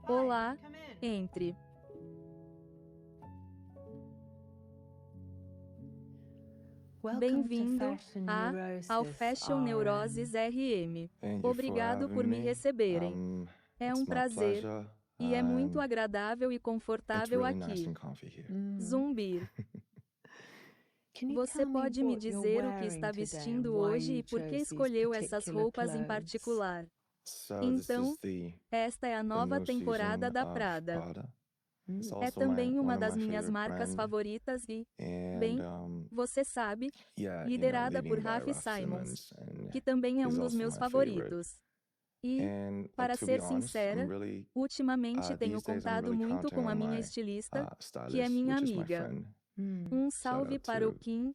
Olá, entre. Bem-vindo ao Fashion Neuroses RM. Obrigado por me receberem. É um prazer, e é muito agradável e confortável aqui. Zumbir. Você pode me dizer o que está vestindo hoje e por que escolheu essas roupas em particular? Então, esta é a nova temporada da Prada. É também uma das minhas marcas favoritas e, bem, você sabe, liderada por Raf Simons, que também é um dos meus favoritos. E, para ser sincera, ultimamente tenho contado muito com a minha estilista, que é minha amiga. Um salve para o Kim.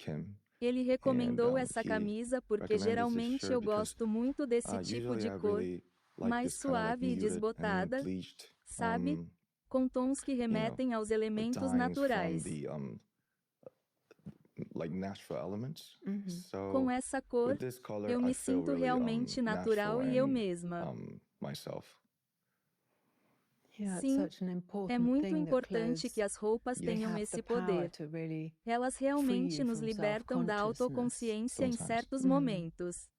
Ele recomendou essa camisa porque geralmente eu gosto muito desse tipo de cor, mais suave e desbotada, sabe? Com tons que remetem aos elementos naturais. Com essa cor, eu me sinto realmente natural e eu mesma. Sim, é muito importante que as roupas tenham esse poder. Elas realmente nos libertam da autoconsciência em certos momentos.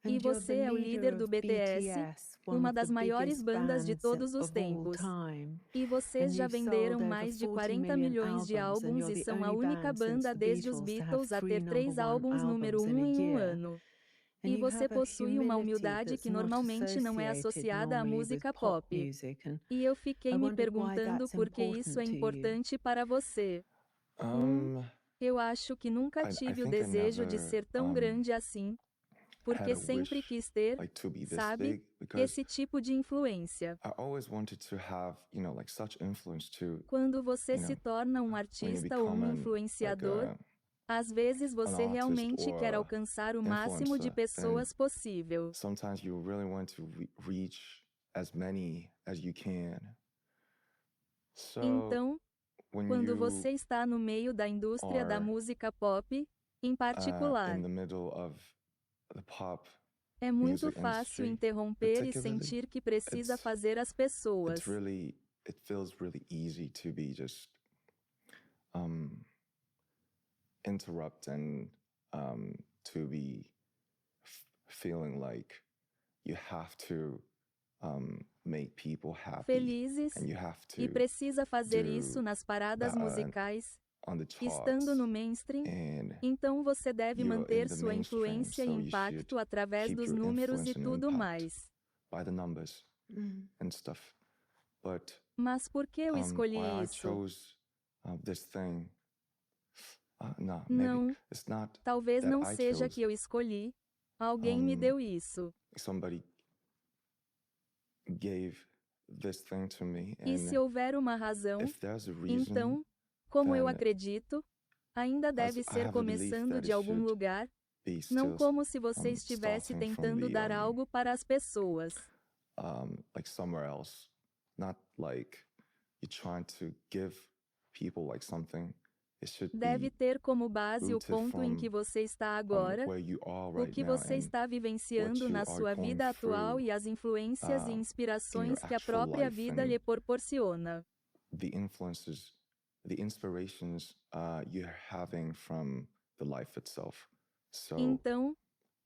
E você é o líder do BTS, uma das maiores bandas de todos os tempos. E vocês já venderam mais de 40 milhões de álbuns e são a única banda desde os Beatles a ter 3 álbuns número 1 em um ano. E você possui uma humildade que normalmente não é associada à música pop. E eu fiquei me perguntando por que isso é importante para você. Eu acho que nunca tive o desejo de ser tão grande assim, porque sempre quis ter, sabe, esse tipo de influência. Quando você se torna um artista ou um influenciador, às vezes você realmente quer alcançar o máximo de pessoas possível. Então, quando você está no meio da indústria da música pop, em particular, é muito fácil interromper e sentir que precisa fazer as pessoas. Interrupt and to be feeling like you have to make people happy Felizes, and you have to e precisa fazer isso nas paradas that musicais, on the charts, estando no mainstream. and Então você deve you're manter in the sua mainstream, influência e so you impacto should através keep dos your números e influence and tudo impact mais. by the numbers and stuff. But Mas por que eu escolhi why I isso? chose this thing, no, Não, maybe it's not talvez that não I seja chose. que eu escolhi. Alguém me deu isso. Somebody gave this thing to me, E se houver uma razão, if there's a reason, então, como eu then acredito, ainda deve I ser have a belief começando that de it algum should lugar, be não still como se você estivesse starting from tentando the, dar algo para as pessoas. like somewhere else, not like you're trying to give people like something. It should Deve be ter como base o rooted ponto em from que você está agora, where you are o right que now você and está vivenciando what you na are sua going vida atual through e as influências e in inspirações your que a actual própria life vida and lhe proporciona. the influences, the inspirations you're having from the life itself. So Então,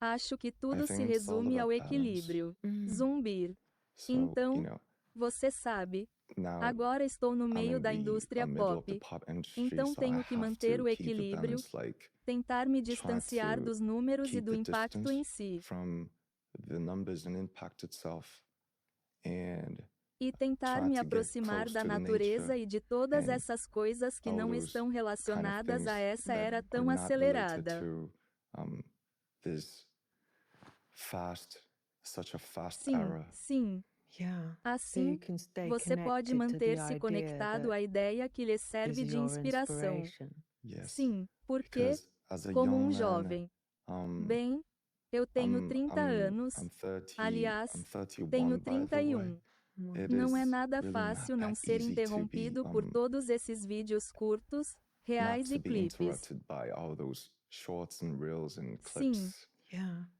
acho que I tudo se think it's all resume ao about balance. equilíbrio. Zumbir. So, Então, você sabe, now agora estou no I'm meio in da the indústria middle of the pop. pop industry, Então so I tenho que have manter to o keep the equilíbrio, balance, like tentar me try distanciar to dos números e keep do the impacto em distance si. from the numbers and impact itself, and E tentar try me to get aproximar close da to the natureza nature e de todas and essas coisas que all não those estão kind of relacionadas a things essa that era are tão not related acelerada. to this such a fast Sim, era. sim. Assim, você pode manter-se conectado à ideia que lhe serve de inspiração. Yes, Sim, porque, because as a como young um man, jovem, bem, eu tenho 30 anos, I'm 30, aliás, I'm 31 tenho by the way. 31. It Não é is nada really fácil not não that ser easy to be, interrompido por todos esses vídeos curtos, not reais to e be clipes. interrupted by all those shorts and reels and Sim, clips.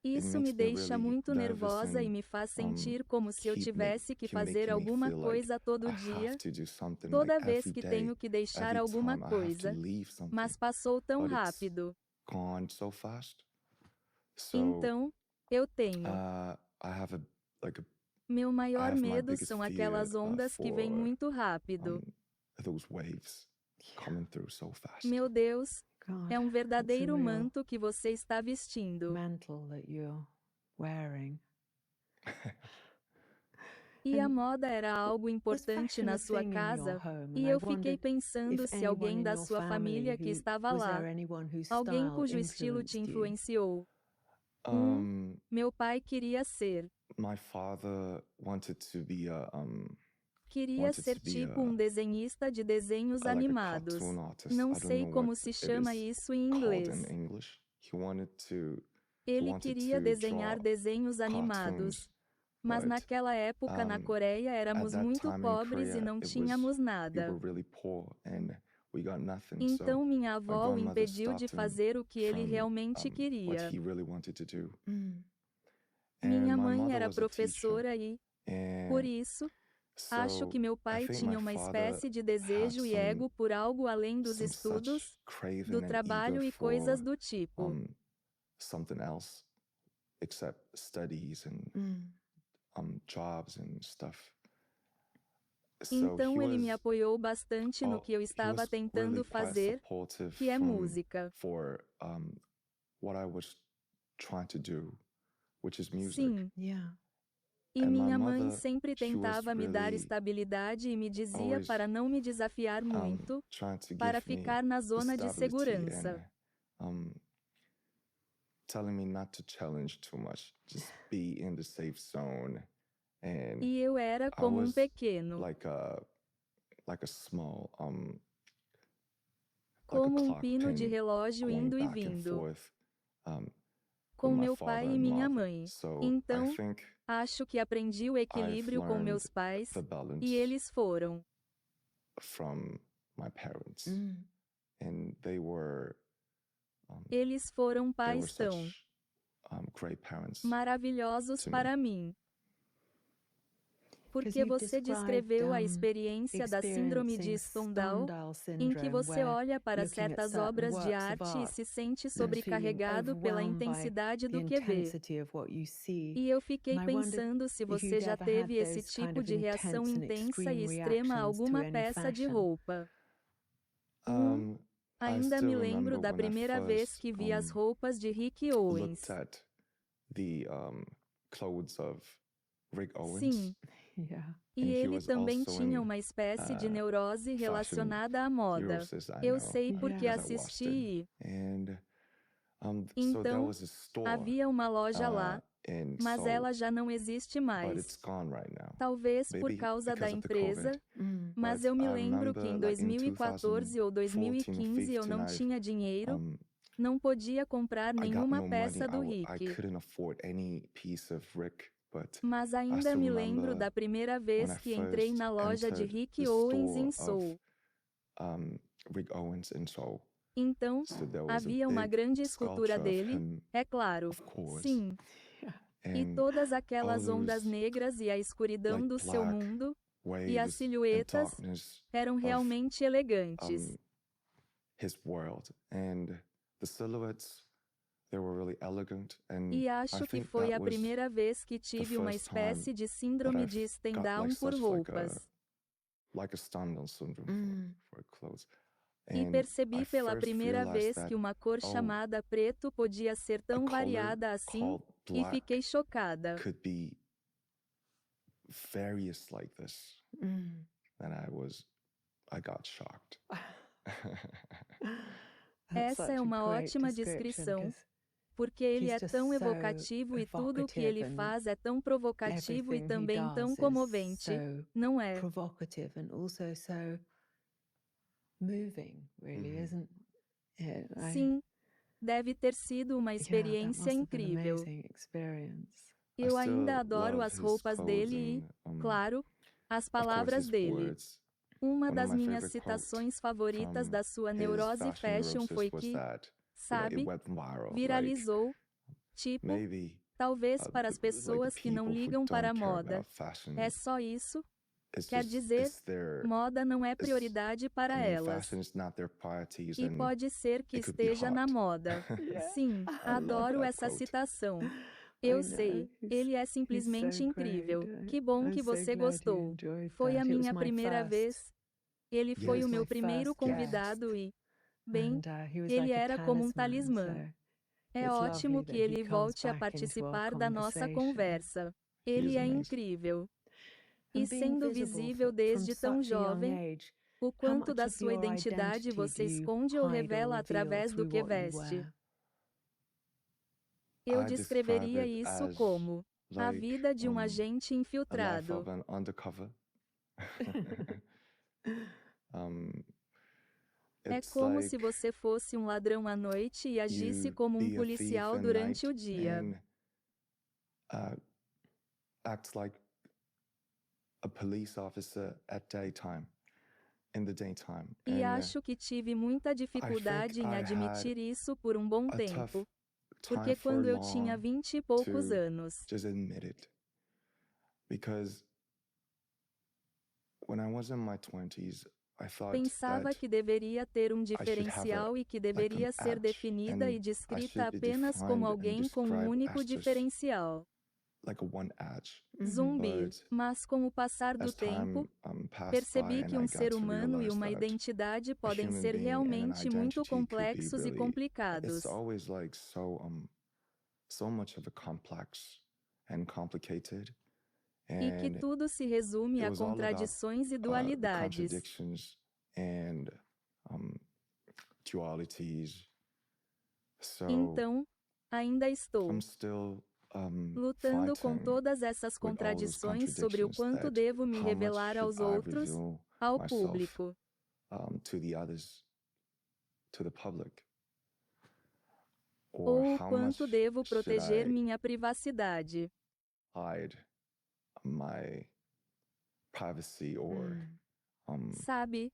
Isso me deixa muito nervosa e me faz sentir como se eu tivesse que fazer alguma coisa todo dia, toda vez que tenho que deixar alguma coisa, mas passou tão rápido. Então, eu tenho. Meu maior medo são aquelas ondas que vêm muito rápido. Meu Deus, é um verdadeiro manto que você está vestindo. E a moda era algo importante na sua casa, e eu fiquei pensando se alguém da sua família que estava lá, alguém cujo estilo te influenciou. Meu pai queria ser. Queria ser tipo um desenhista de desenhos animados. Não sei como se chama isso em inglês. Ele queria desenhar desenhos animados. Mas naquela época na Coreia éramos muito pobres e não tínhamos nada. Então minha avó o impediu de fazer o que ele realmente queria. Minha mãe era professora e, por isso, acho que meu pai tinha uma espécie de desejo e ego por algo além dos estudos, do trabalho e coisas do tipo. Então ele me apoiou bastante no que eu estava tentando fazer, que é música. Sim. E minha mãe sempre tentava me dar estabilidade e me dizia para não me desafiar muito, para ficar na zona de segurança. E eu era como um pequeno, como um pino de relógio indo e vindo, com meu pai e minha mãe. Então, acho que aprendi o equilíbrio com meus pais, e eles foram. Eles foram pais tão maravilhosos para mim. Porque você descreveu a experiência da síndrome de Stendhal, em que você olha para certas obras de arte e se sente sobrecarregado pela intensidade do que vê. E eu fiquei pensando se você já teve esse tipo de reação intensa e extrema a alguma peça de roupa. Ainda me lembro da primeira vez que vi as roupas de Rick Owens. Sim. E ele também tinha uma espécie de neurose relacionada à moda. Eu sei porque assisti e... Então, havia uma loja lá, mas ela já não existe mais. Talvez por causa da empresa, mas eu me lembro que em 2014 ou 2015 eu não tinha dinheiro, não podia comprar nenhuma peça do Rick. Mas ainda me lembro da primeira vez que entrei na loja de Rick Owens em Seoul. Então, havia uma grande escultura dele, é claro, sim. E todas aquelas ondas negras e a escuridão do seu mundo, e as silhuetas, eram realmente elegantes. E acho que foi a primeira vez que tive uma espécie de síndrome de Stendhal por roupas. E percebi pela primeira vez que uma cor chamada preto podia ser tão variada assim, e fiquei chocada. Essa é uma ótima descrição, porque ele é tão evocativo e tudo o que ele faz é tão provocativo e também tão comovente, não é? Sim, deve ter sido uma experiência incrível. Eu ainda adoro as roupas dele e, claro, as palavras dele. Uma das minhas citações favoritas da sua neurose fashion foi que, sabe, viralizou, Tipo, maybe talvez para as like the pessoas que não people who ligam para a don't care moda. about fashion, É só isso? it's Quer just dizer, it's their moda não é it's prioridade I para mean elas. fashion is not their priorities E and pode ser que it could be esteja na hot. moda. Yeah, Sim, I love adoro that essa quote. citação. I Eu know, sei, ele é simplesmente so incrível. great. Que bom I'm que so você glad you gostou. enjoyed Foi a that. It was minha my primeira first. vez. Ele Yeah, foi it o was meu my primeiro first guest. convidado e, bem, And he was ele like a era como um talisman, talismã. so É it's ótimo lovely que that he ele comes volte a back into our participar da nossa conversation. conversa. he Ele is é amazing. incrível. And E being sendo visible visível from desde tão such a young jovem, age, o how quanto much da of sua your identidade identity você do you esconde ou hide or revela reveal através do through que what you veste? wear? Eu I describe descreveria it isso as como a like vida de um agente a life infiltrado. of an undercover. um, É it's como like se você fosse um ladrão à noite e agisse you como um be a thief policial at durante night o dia. and acts like a police officer at daytime, in the daytime. E And acho que tive muita dificuldade em I had admitir isso por um bom a tough tempo, time porque for quando eu tinha long 20 e poucos to anos, just admit it. Because when I was in my 20s, I thought pensava that que deveria ter um I should have diferencial e que like an deveria ser edge definida and e I descrita should be apenas como defined and alguém com um described único as just diferencial. like a one edge. Zumbi. But Mas com o passar do as tempo, time passed by percebi and que I um got ser to humano e realize uma that identidade a podem human ser being and an realmente muito identity could be complexos e really, complicados. it's always like so much of a complex and complicated. E que And tudo se resume it a was all about contradições e the dualidades. contradictions and dualities. So Então, ainda estou I'm still lutando com fighting todas essas with all those contradições sobre o contradictions quanto that devo me how much revelar aos should I outros, reveal ao myself público. to the others, to the public, or Ou o how quanto much devo should proteger I minha privacidade. hide my privacy or Sabe,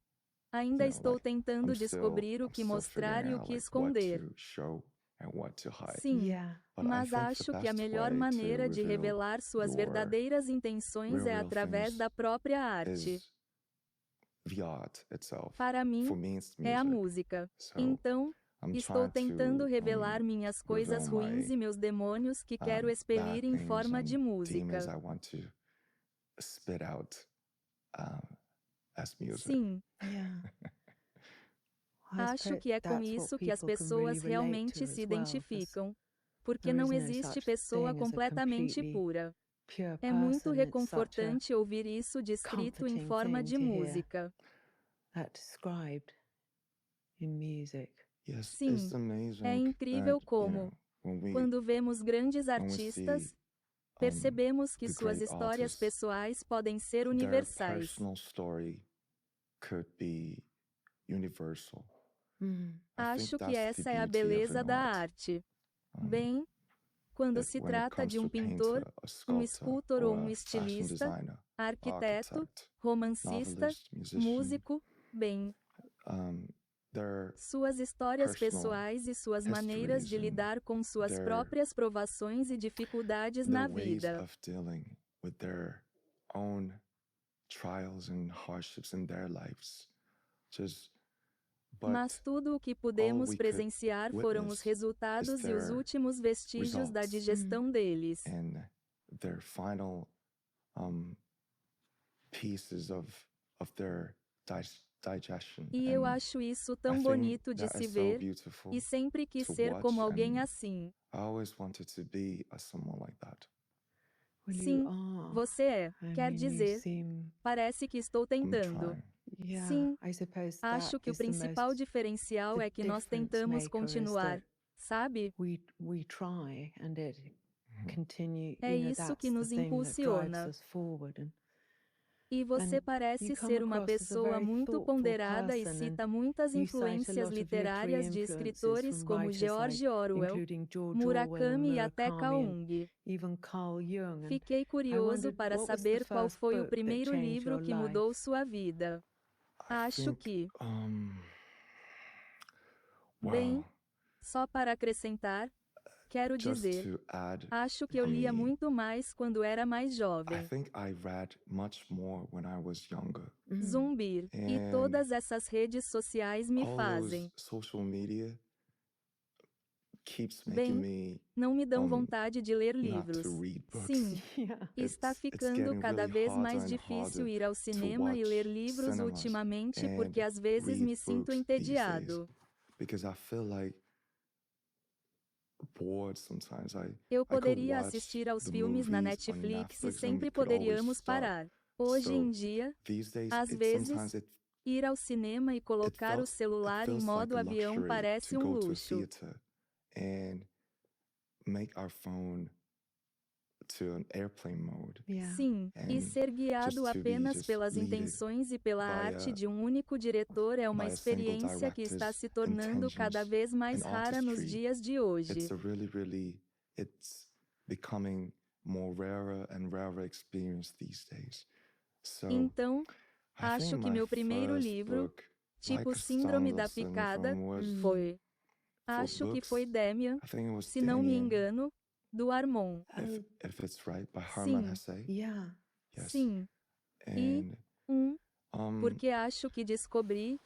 ainda estou tentando descobrir o que mostrar e o que esconder. Sim, mas acho que a melhor maneira de revelar suas verdadeiras intenções é através da própria arte. Para mim, é a música. Então, estou tentando revelar minhas coisas ruins e meus demônios que quero expelir em forma de música. Sim. Acho que é com isso que as pessoas realmente se identificam, porque não existe pessoa completamente pura. É muito reconfortante ouvir isso descrito em forma de música. Sim, é incrível como, quando vemos grandes artistas, percebemos que suas histórias pessoais podem ser universais. Acho que essa é a beleza da arte. Bem, quando se trata de um pintor, um escultor ou um estilista, arquiteto, romancista, músico, bem, suas histórias pessoais e suas maneiras de lidar com suas próprias provações e dificuldades na vida. Mas tudo o que pudemos presenciar foram os resultados e os últimos vestígios da digestão deles. E eu acho isso tão bonito de se ver, e sempre quis ser como alguém assim. Sim, você é, quer dizer, parece que estou tentando. Sim, acho que o principal diferencial é que nós tentamos continuar, sabe? É isso que nos impulsiona. E você parece ser uma pessoa muito ponderada e cita muitas influências literárias de escritores como George Orwell, Murakami e até Carl Jung. Fiquei curioso para saber qual foi o primeiro livro que mudou sua vida. Acho que... Bem, só para acrescentar, Quero dizer, acho que eu lia muito mais quando era mais jovem. I think I read much more when I was younger. Zumbir. E todas essas redes sociais me fazem. Social media keeps Bem, making me não me dão vontade de ler not livros. to read books. Sim, está ficando cada vez mais difícil ir ao cinema e ler livros ultimamente porque às vezes me sinto entediado. Because I feel like bored sometimes. Eu poderia assistir aos filmes na Netflix e sempre poderíamos parar. Hoje em dia, às vezes, ir ao cinema e colocar o celular em modo avião parece um luxo. And make our phone to an airplane mode. Sim, e ser guiado apenas pelas intenções e pela arte de um único diretor é uma experiência que está se tornando cada vez mais rara nos dias de hoje. It's becoming more rarer and rarer experience these days. So, então, acho que meu primeiro livro, tipo Síndrome da Picada, foi. Acho que foi Demian, se não me engano, do Armon. If it's right, by Hermann Hesse. Yes. Sim. And, porque acho que descobri,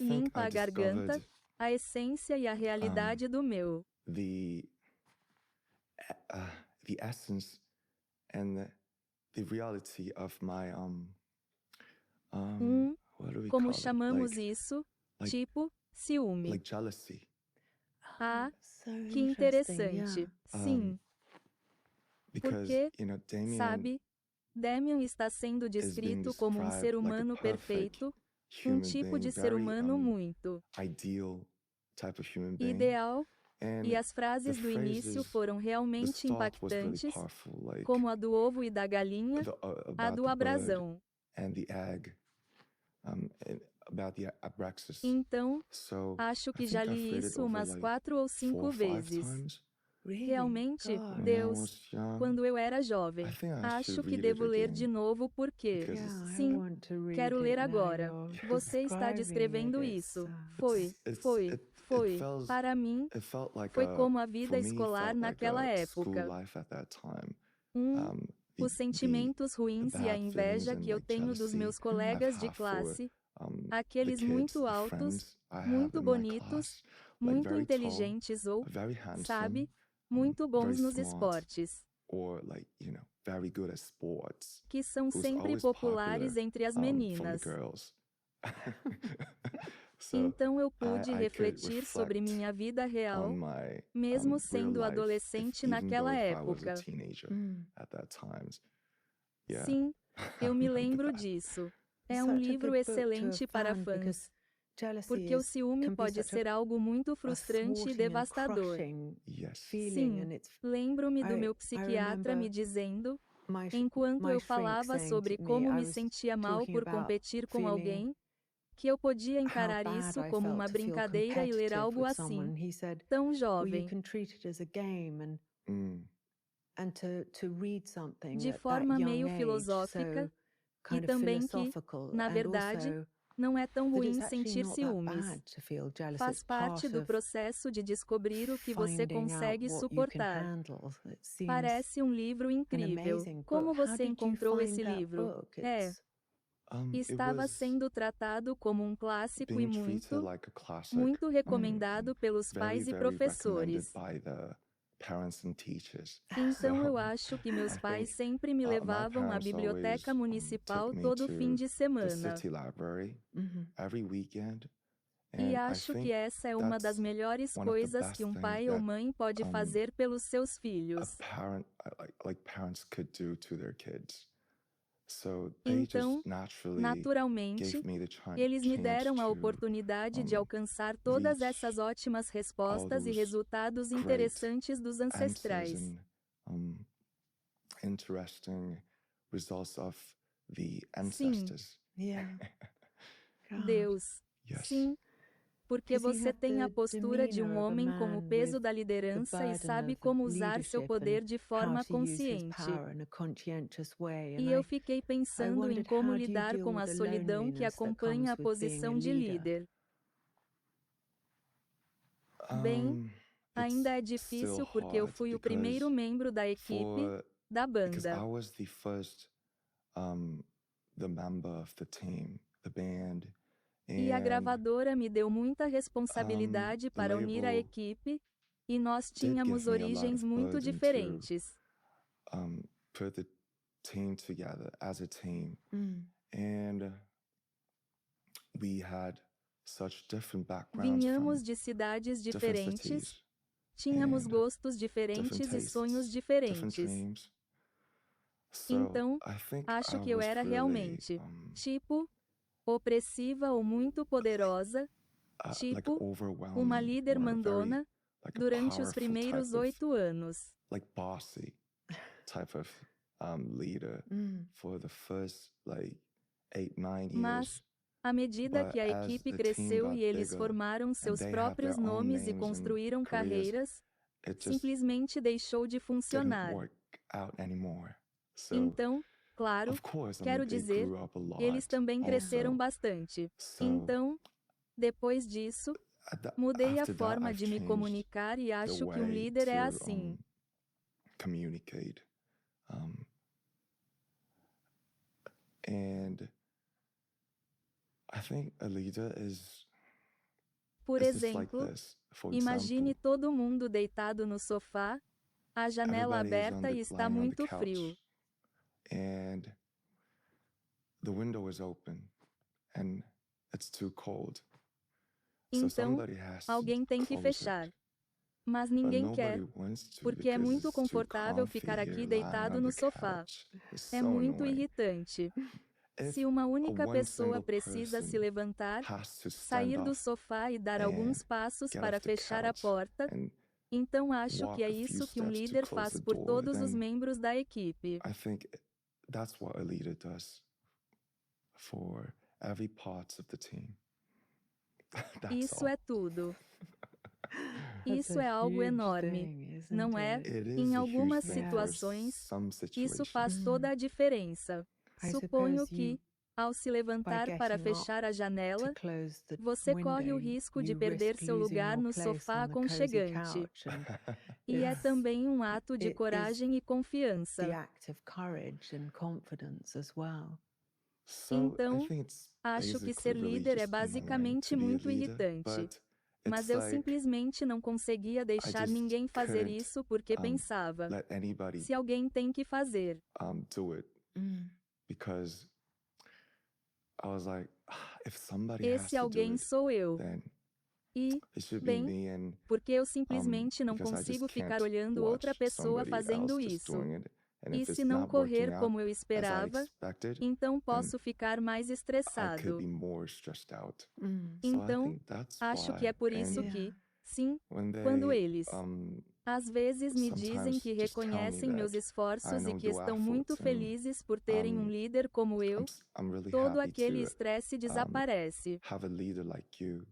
limpa a garganta, a essência e a realidade do meu. The essence and the reality of my what do we como call it? chamamos isso, tipo, ciúme. Like jealousy. Ah, que interessante. Sim. Porque, sabe, Demian está sendo descrito como um ser humano perfeito, um tipo de ser humano muito ideal, e as frases do início foram realmente impactantes, como a do ovo e da galinha, a do abrasão. Então, acho que já li isso umas 4 ou 5 vezes. Realmente, Deus, quando eu era jovem, acho que devo ler de novo porque, sim, quero ler agora. Você está descrevendo isso. Foi. Para mim, foi como a vida escolar naquela época. Os sentimentos ruins e a inveja que eu tenho dos meus colegas de classe, aqueles muito altos, muito bonitos, muito inteligentes ou, sabe, muito bons nos esportes, que são sempre populares entre as meninas. Então eu pude refletir sobre minha vida real, mesmo sendo adolescente naquela época. Sim, eu me lembro disso. É um livro excelente para fãs. Porque o ciúme pode ser algo muito frustrante e devastador. Sim, lembro-me do meu psiquiatra me dizendo, enquanto eu falava sobre como me sentia mal por competir com alguém, que eu podia encarar isso como uma brincadeira e ler algo assim, tão jovem. De forma meio filosófica, e também que, na verdade, não é tão ruim sentir ciúmes. Faz parte do processo de descobrir o que você consegue suportar. Parece um livro incrível. Como você encontrou esse livro? Estava sendo tratado como um clássico e muito recomendado pelos pais e professores. Então eu acho que meus pais sempre me levavam à biblioteca municipal todo fim de semana. E acho que essa é uma das melhores coisas que um pai ou mãe pode fazer pelos seus filhos. Então, naturalmente, eles me deram a oportunidade de alcançar todas essas ótimas respostas e resultados interessantes dos ancestrais. Sim. Deus. Sim. Porque você tem a postura de um homem com o peso da liderança e sabe como usar seu poder de forma consciente. E eu fiquei pensando em como lidar com a solidão que acompanha a posição de líder. Bem, Ainda é difícil porque eu fui o primeiro membro da equipe, da because I banda. was the first the member of the team, the band, E a and gravadora me deu muita responsabilidade the para unir a label equipe, e nós did give tínhamos me a lot origens of muito burden to diferentes. put the team together as a team, Mm. and we had such different backgrounds Vinhamos from de cidades different diferentes, cities, tínhamos and gostos different diferentes e sonhos tastes, different diferentes. dreams. So Então, I think acho I que eu was era really realmente, tipo, opressiva ou muito poderosa, like tipo, uma overwhelming líder or very mandona, like a durante os powerful primeiros type of 8 anos. like bossy type of leader Mm. for the first like 8-9 Mas, years. à medida But que a as equipe the team cresceu got e eles bigger formaram and seus they have próprios their own nomes e names and construíram careers, carreiras, it just simplesmente deixou de didn't funcionar. work out anymore. So Então, claro, of course, I mean, quero they dizer, grew up a eles lot também cresceram also. bastante. So Então, depois disso, mudei a after that, forma I've de me changed comunicar e the acho que um way líder é to assim. communicate. And I think a leader is Por just like exemplo, this. For imagine example, todo mundo deitado no sofá, a janela everybody is aberta e está lying on the muito frio. couch, and the window is open, and it's too cold. So Então, somebody has to alguém tem que close it. fechar. Mas But ninguém nobody quer, wants to porque é because muito it's too confortável comfy ficar here aqui lying deitado on no the sofá. couch. It's É so muito annoying. irritante. If Se uma a única one pessoa single precisa se person levantar, has to stand sair do up sofá e dar and alguns passos get para off the fechar a couch porta, and então acho que walk é a few isso que um steps to líder close faz the por door, todos os then membros da equipe. I think that's what a leader does for every part of the team. That's Isso all. é tudo. That's Isso a é algo huge enorme, thing, isn't não é? it? It is Em a huge algumas thing for situações, some isso faz situations. toda a diferença. I Suponho suppose que, you, ao se by levantar para getting up fechar a to janela, close the você corre o window, risco de you perder risk seu losing lugar your no place sofá on the cozy aconchegante. couch, and E é it's também um ato de it is coragem e the confiança. act of courage and confidence as well. So I Então, think it's acho que basically ser really líder é just annoying basicamente to be a muito leader, irritante. but Mas it's eu like simplesmente não conseguia I deixar just ninguém fazer couldn't isso porque pensava, let anybody se alguém tem que fazer. do it Mm. because I was like, if somebody has Esse to do alguém it, sou eu. then E, it should be bem, me, and porque eu simplesmente não because I just consigo ficar can't olhando watch outra pessoa somebody fazendo else just isso. doing it. And E if se it's não not working correr out como eu as I esperava, expected, então then posso ficar mais I could estressado. be more stressed out. Mm. So I Então, think that's acho why. que é por isso And que, sim, when quando they eles, às vezes me dizem sometimes que just tell me reconhecem meus that I esforços e know que the estão muito efforts, and felizes por terem um um, líder como eu, I'm really todo happy aquele to estresse desaparece. have a leader like you,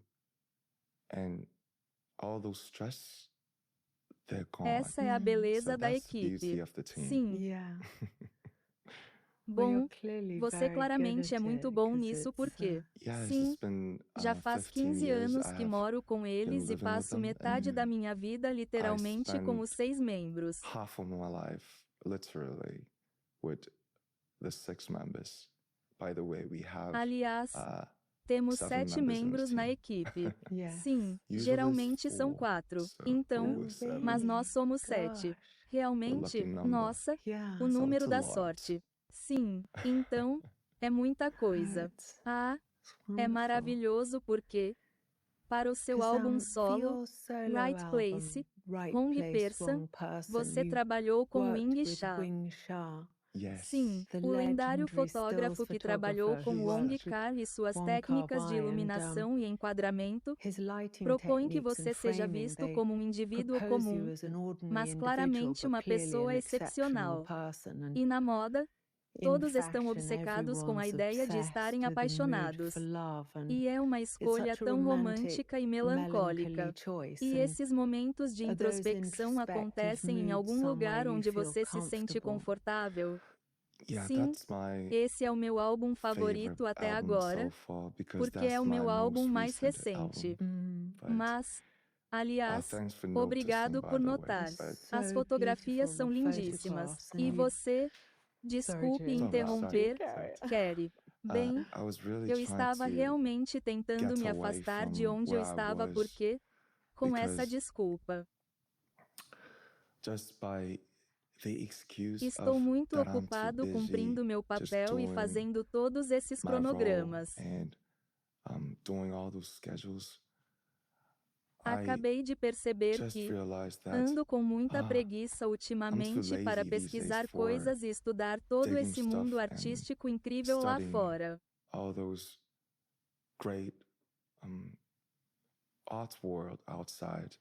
and all those stress, they're gone. Essa é a Mm. beleza So da that's the beauty equipe. of the team. Sim, Yeah. Well, bom, you're clearly você very good claramente é at muito it, bom 'cause nisso it's porque, Yes, sim, it's been já faz 15 15 years anos I que have moro com been eles e living with passo them, metade and da minha vida I literalmente como spend 6 membros. half of my life literally with the 6 members. By the way, we have Aliás, uh, temos 7 7 members in this membros na team. equipe. Yes. Sim, Usually geralmente it's são 4, 4. so Então, we're 7. mas nós really? somos 7. Gosh. Realmente, lucky number. nossa, Yeah. o So número it's a da lot. sorte. Sim, então, é muita coisa. It's Ah, é wonderful. maravilhoso porque, para o seu 'Cause, álbum for solo, your solo Right album, Place, Right Wrong Place, Person, Wrong Person, você you trabalhou com worked Wing with Cha. Wing Cha, Yes. Sim, the o lendário legendary fotógrafo stills que trabalhou photographer com who Wong worked with Kar e suas Wong técnicas de Kar-wai, and iluminação e enquadramento, his lighting propõe que techniques and você seja framing, visto they como um indivíduo propose you comum, as an ordinary mas individual, claramente but uma clearly pessoa an exceptional excepcional. person. And E na moda, in todos estão fashion, obcecados com a everyone's ideia de obsessed estarem with the mood apaixonados. for love, and E é uma it's escolha such a tão romantic, romântica e melancholy melancólica. choice. E And esses momentos de are those introspecção introspective acontecem em moods algum somewhere lugar you onde feel você se sente comfortable? confortável? Yeah, Sim, that's my esse é o meu álbum favorite favorito até album so agora, far because porque é that's o my meu álbum most mais recent album. recente. Mm. But Mas, Aliás, thanks for obrigado noticing, by por the way. notar. But As So fotografias beautiful, são the lindíssimas. photographs, and E you- você? Sorry Desculpe to interromper, interrupt you, Carrie. Bem, I was really eu trying estava to realmente tentando get me away afastar from de onde eu where I estava was porque, com essa because desculpa, just by the excuse estou of muito that I'm too ocupado busy cumprindo meu just papel e doing fazendo todos esses my role cronogramas. and doing all those schedules, I Acabei de perceber just que realized that ando com muita ah, preguiça ultimamente lazy para these days pesquisar for coisas e estudar todo digging esse mundo stuff and artístico incrível lá studying fora. all those great art world outside.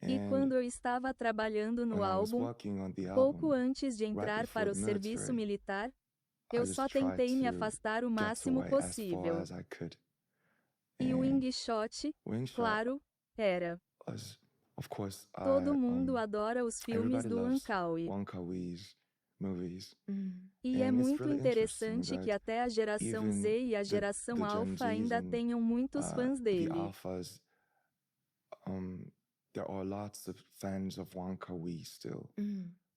E And quando eu estava trabalhando no when I was álbum, working on the pouco album, antes de right entrar before para o the serviço military, militar, I eu just só tried tentei me to afastar o get máximo away as far possível. as I could. E o And Wingshot, Wingshot claro, era. was, of course, Todo mundo adora os filmes everybody do loves Wong-Kar-wai. Wong Kar-wai's movies. E é And it's muito really interesting interessante que that até a geração even Z e a the geração Gen Alpha Zs ainda and tenham muitos fãs the dele. alphas, there are lots of fans of Wong Kar-wai still.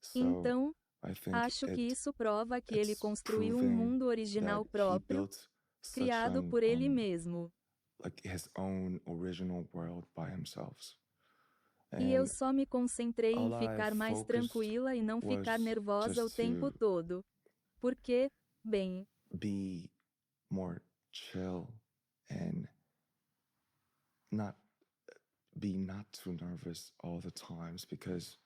So Então, I think acho que isso prova que ele it's construiu um proving mundo original that he próprio, built such criado an por ele mesmo. like his own original world by himself. E eu And só me concentrei em all I ficar mais focused tranquila e não ficar was nervosa o just tempo to todo. Porque, bem, be more chill and not too nervous all the times because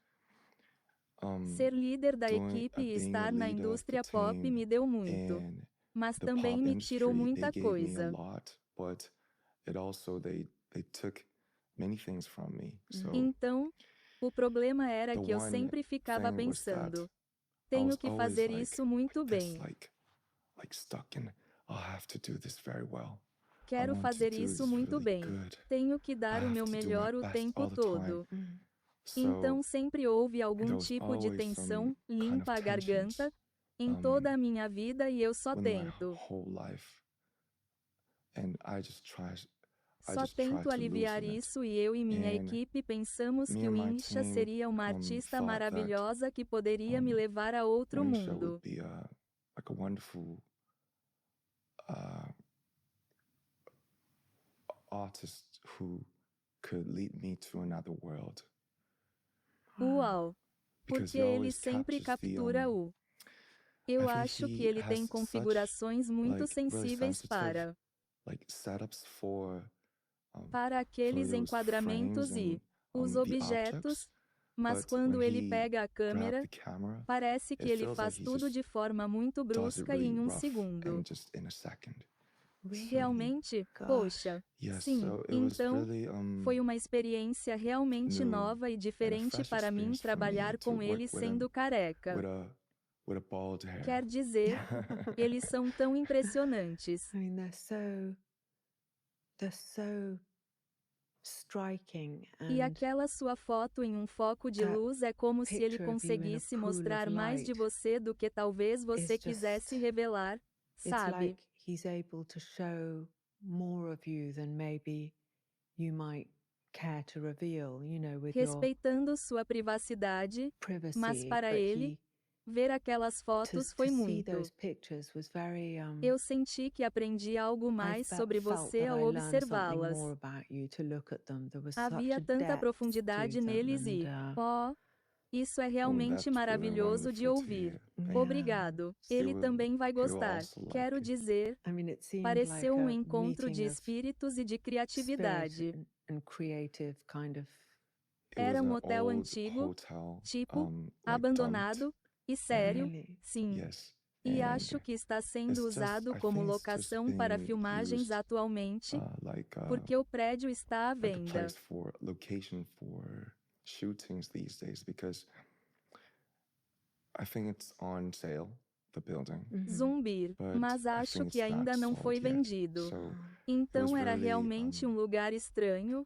ser líder da equipe e being a estar na leader of the indústria pop team me deu muito, and mas the também pop me tirou industry, muita they gave me a coisa. lot, but it also they took many things from me. So Então, o problema era the que eu one sempre ficava thing was that pensando, I tenho was que always fazer like isso muito this, bem. like stuck in, I'll have to do this very well. Quero want to fazer do isso this muito really bem. good. Tenho que dar I o have meu to do my melhor o best tempo all the todo. time. So Então sempre houve algum there was tipo de always tensão, some kind of limpa a garganta, tensions em toda a minha vida e eu só in my tento. whole life, and I just try Só tento to aliviar loosen it. isso e eu e minha And equipe pensamos me que and o my Insha team, seria uma artista thought that, maravilhosa que poderia me levar a outro Wingsha mundo. would be like a wonderful artist who could lead me to another world. Uau! Because Porque he ele always sempre captures the, captura o. I Eu think acho que he ele tem has configurações such, muito like, really sensíveis sensitive, para setups for aqueles those enquadramentos frames e os the objetos, mas but quando when ele he pega a câmera, grabbed the camera, parece que it ele feels faz like he tudo just de forma muito does it brusca e really em um rough segundo. and just in a second. Realmente, Gosh. poxa, Yes, sim, so it was então, really foi uma experiência realmente new nova e and a diferente fresh para mim experience for me trabalhar to com work ele with sendo him careca. with a bald hair. Quer dizer, eles são tão impressionantes. I mean, they're so striking, E and aquela sua foto em um foco de that luz é como se ele picture of you in a conseguisse pool of mostrar mais de light você do que talvez você is quisesse just, revelar, it's sabe? like he's able to show more of you than maybe you might care to reveal, you know, with your Respeitando sua privacidade, mas privacy. para But ele, ver aquelas fotos foi to see muito. those pictures was very Eu senti que aprendi algo mais sobre felt você that ao I learned something observá-las. more about you to look at them. There was Havia such a tanta depth profundidade to them, neles e, and isso é Oh, realmente that's really maravilhoso de wonderful to ouvir. hear. Thank you. Obrigado. Ele também vai He will gostar. also like Quero it. dizer, I mean, it seemed pareceu like um a encontro de meeting of espíritos e de spirit criatividade. and creative kind of. It was Era an hotel old antigo, hotel, tipo, like abandonado, e sério, Really? sim. Yes. E And acho que está sendo it's just, usado I como think it's just locação para being filmagens used, atualmente, like porque o prédio está à like a venda. place for location for shootings these days because I think it's on sale, the building. Zumbir, But mas I acho think que it's not ainda não sold foi yet. vendido. So Então was era really, realmente um lugar estranho,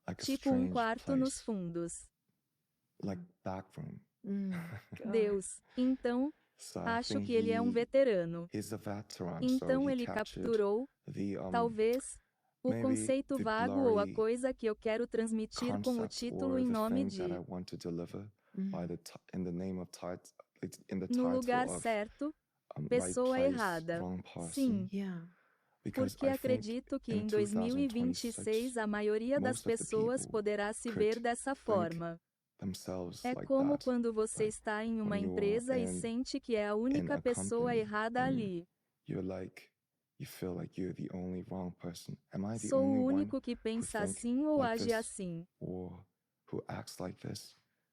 like a tipo um strange quarto nos place, fundos. like back room. Deus. Então, So I acho think que ele é um veterano. he's a veteran, so Então he ele captured capturou, the talvez, O conceito vago ou a coisa que eu quero transmitir com o título em nome de. No lugar certo, pessoa errada. Sim. Porque acredito que em 2026 a maioria das pessoas poderá se ver dessa forma. É como quando você está em uma empresa e sente que é a única pessoa errada ali. Sou o único que pensa assim ou age assim.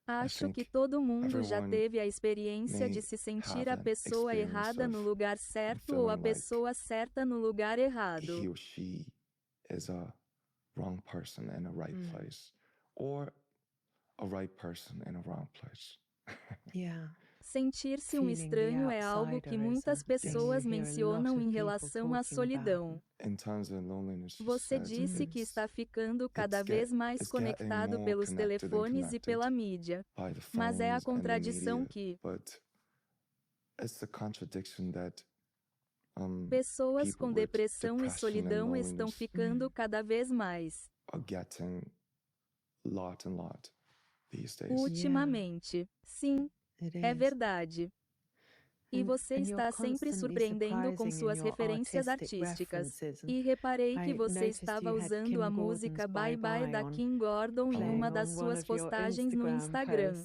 Acho que todo mundo já teve a experiência de se sentir a pessoa errada no lugar certo ou a pessoa certa no lugar errado. Sentir-se um estranho é algo que muitas pessoas mencionam em relação à solidão. Você disse que está ficando cada vez mais conectado pelos telefones e pela mídia. Mas é a contradição que pessoas com depressão e solidão estão ficando cada vez mais. Ultimamente. Sim, é verdade. E você está sempre surpreendendo com suas referências artísticas. E reparei que você estava usando a música Bye Bye da Kim Gordon em uma das suas postagens no Instagram.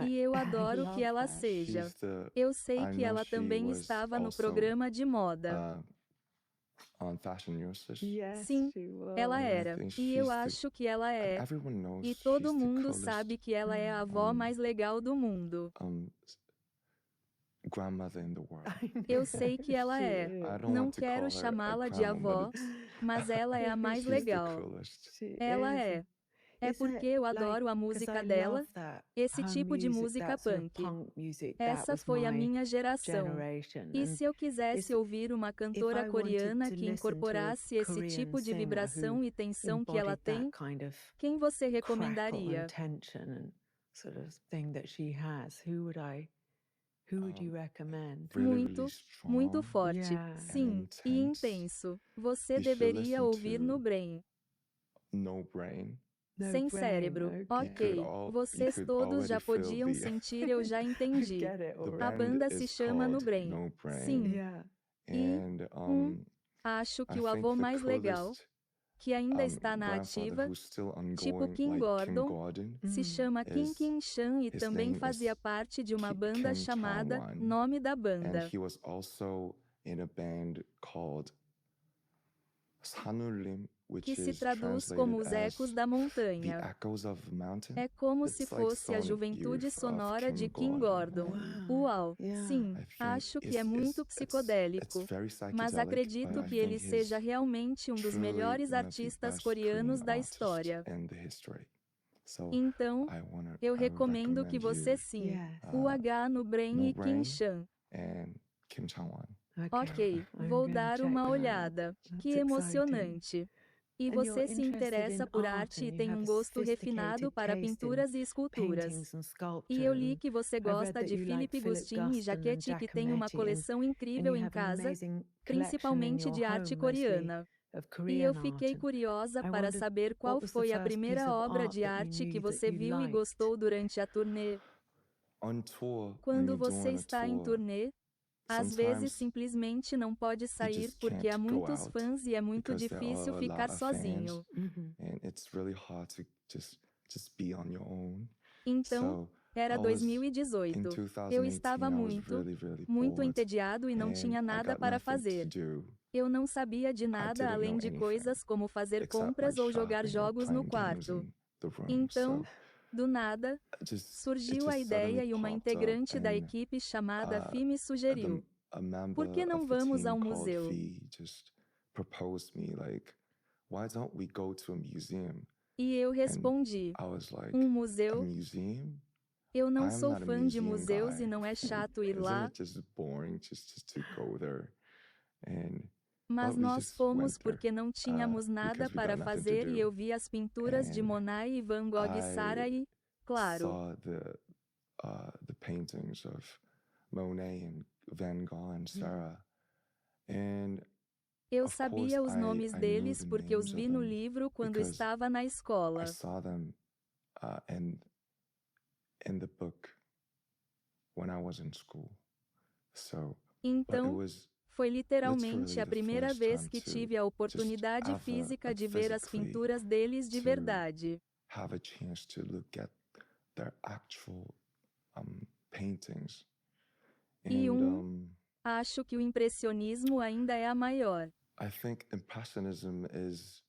E eu adoro que ela seja. Eu sei que ela também estava no programa de moda. Sim, ela era. E eu acho que ela é. E todo mundo sabe que ela é a avó mais legal do mundo. Eu sei que ela é. Não quero chamá-la de avó, mas ela é a mais legal. Ela é. É porque eu adoro a música dela, esse tipo de música punk. Essa foi a minha geração. E se eu quisesse ouvir uma cantora coreana que incorporasse esse tipo de vibração e tensão que ela tem, quem você recomendaria? Muito forte. Sim, e intenso. Você deveria ouvir No Brain. Sem cérebro. Ok. Vocês todos já podiam sentir, eu já entendi. A banda se chama No Brain. Sim. E acho que o avô mais legal, que ainda está na ativa, tipo Kim Gordon, se chama Kim Kim Chan e também fazia parte de uma banda chamada Nome da Banda. Que se traduz como os ecos da montanha. É como se fosse a juventude sonora de Kim Gordon. Uau! Sim, acho que é muito psicodélico. Mas acredito que ele seja realmente um dos melhores artistas coreanos da história. Então, eu recomendo que você sim. O H no Brain e Kim Chan. Ok, vou dar uma olhada. Que emocionante. E você se interessa por arte e tem um gosto refinado para pinturas e esculturas. E eu li que você gosta de Philippe Gustin e Jaquette e que tem uma coleção incrível em casa, principalmente de arte coreana. E eu fiquei curiosa para saber qual foi a primeira obra de arte que você viu e gostou durante a turnê. Quando você está em turnê, às vezes simplesmente não pode sair porque há muitos fãs e é muito difícil ficar sozinho. Então, era 2018. Eu estava muito entediado e não tinha nada para fazer. Eu não sabia de nada além de coisas como fazer compras ou jogar jogos no quarto. Então, do nada, surgiu a ideia e uma integrante da equipe chamada Fee me sugeriu: por que não vamos a um museu? E eu respondi: um museu? Eu não sou fã de museus e não é chato ir lá. Mas nós fomos porque não tínhamos nada para fazer e eu vi as pinturas de Monet e Van Gogh e Sarah e, claro, the paintings of Monet and Van Gogh and Sarah. And Eu sabia os nomes deles porque os vi no livro quando estava na escola. I saw them in the book when I was in school. So, então, foi literalmente a primeira vez que tive a oportunidade física de ver as pinturas deles de verdade. Have a chance to look at their actual paintings. E acho que o impressionismo ainda é a maior. I think Impressionism is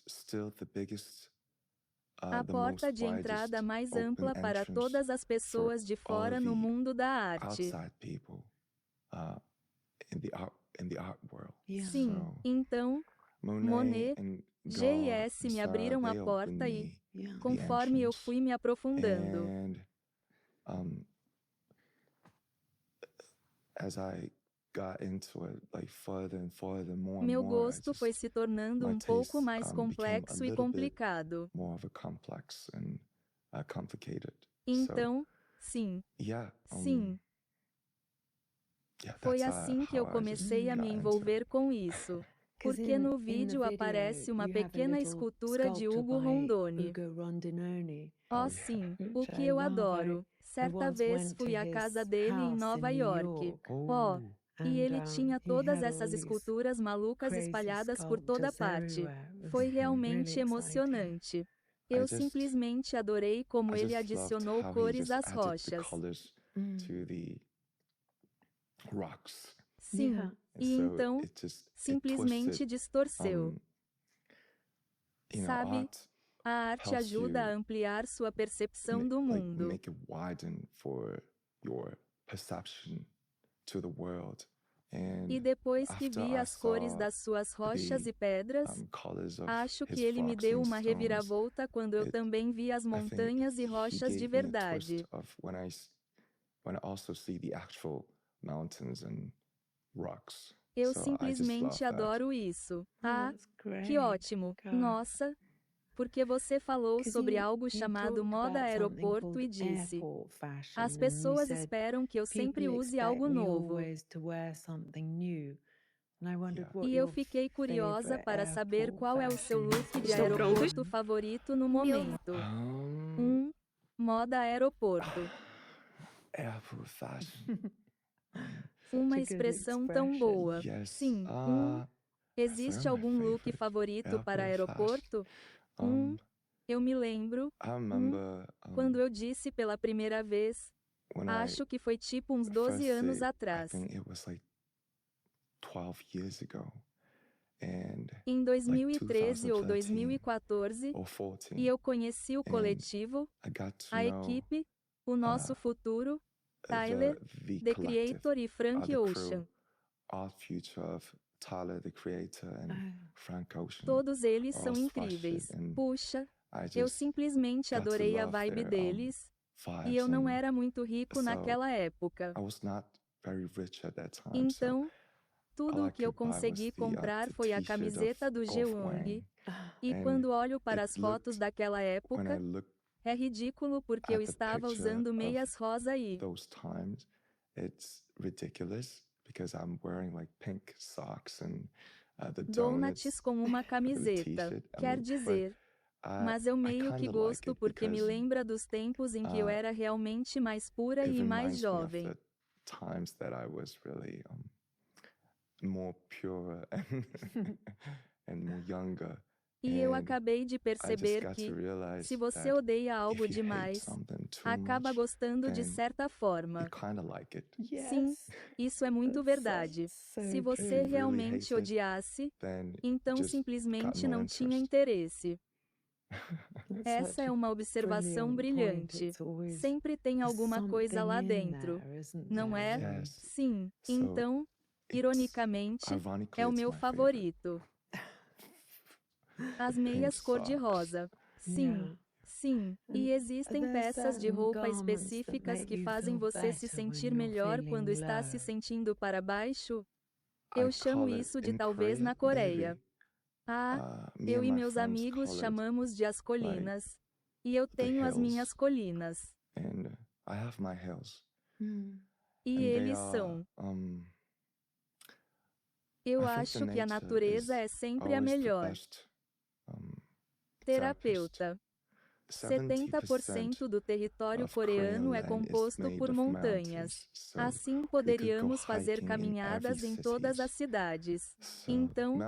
still the biggest, a porta de entrada mais ampla para todas as pessoas de fora no mundo da arte. Sim, então, Monet, G.S. me abriram a porta e, conforme eu fui me aprofundando, meu gosto foi se tornando um pouco mais complexo e complicado. Então, sim. Sim. Foi assim que eu comecei a me envolver com isso. Porque no vídeo aparece uma pequena escultura de Ugo Rondoni. Oh, sim, o que eu adoro. Certa vez fui à casa dele em Nova York. Oh, e ele tinha todas essas esculturas malucas espalhadas por toda parte. Foi realmente emocionante. Eu simplesmente adorei como ele adicionou cores às rochas. Sim, e então, simplesmente distorceu. Sabe, a arte ajuda a ampliar sua percepção do mundo. E depois que vi as cores das suas rochas e pedras, acho que ele me deu uma reviravolta quando eu também vi as montanhas e rochas de verdade. Eu simplesmente adoro isso. Ah, que ótimo! Nossa! Porque você falou sobre algo chamado moda aeroporto e disse: as pessoas esperam que eu sempre use algo novo. E eu fiquei curiosa para saber qual é o seu look de aeroporto favorito no momento. Moda aeroporto. Uma expressão tão boa. Sim. Existe algum look favorito para aeroporto? Eu me lembro. Quando eu disse pela primeira vez, acho que foi tipo uns 12 anos atrás. Em 2013 ou 2014, e eu conheci o coletivo, a equipe, o nosso futuro, Tyler, The Creator e Frank Ocean. Todos eles são incríveis. Puxa, eu simplesmente adorei a vibe deles, e eu não era muito rico naquela época. Então, tudo o que eu consegui comprar foi a camiseta do Jeong, e quando olho para as fotos daquela época, é ridículo porque eu estava usando meias rosa e... donuts com uma camiseta, quer dizer... Mas eu meio que gosto porque me lembra dos tempos em que eu era realmente mais pura e mais jovem. E eu acabei de perceber que, se você odeia algo demais, acaba gostando de certa forma. Sim, isso é muito verdade. Se você realmente odiasse, então simplesmente não tinha interesse. Essa é uma observação brilhante. Sempre tem alguma coisa lá dentro, não é? Sim, então, ironicamente, é o meu favorito. As meias cor-de-rosa. Sim, sim. E existem peças de roupa específicas que fazem você se sentir melhor quando está se sentindo para baixo? Eu chamo isso de talvez na Coreia. Eu e meus amigos chamamos de as colinas. E eu tenho as minhas colinas. E eles são Eu acho que a natureza é sempre a melhor. Terapeuta. 70% do território coreano é composto por montanhas. Assim poderíamos fazer caminhadas em todas as cidades. Então,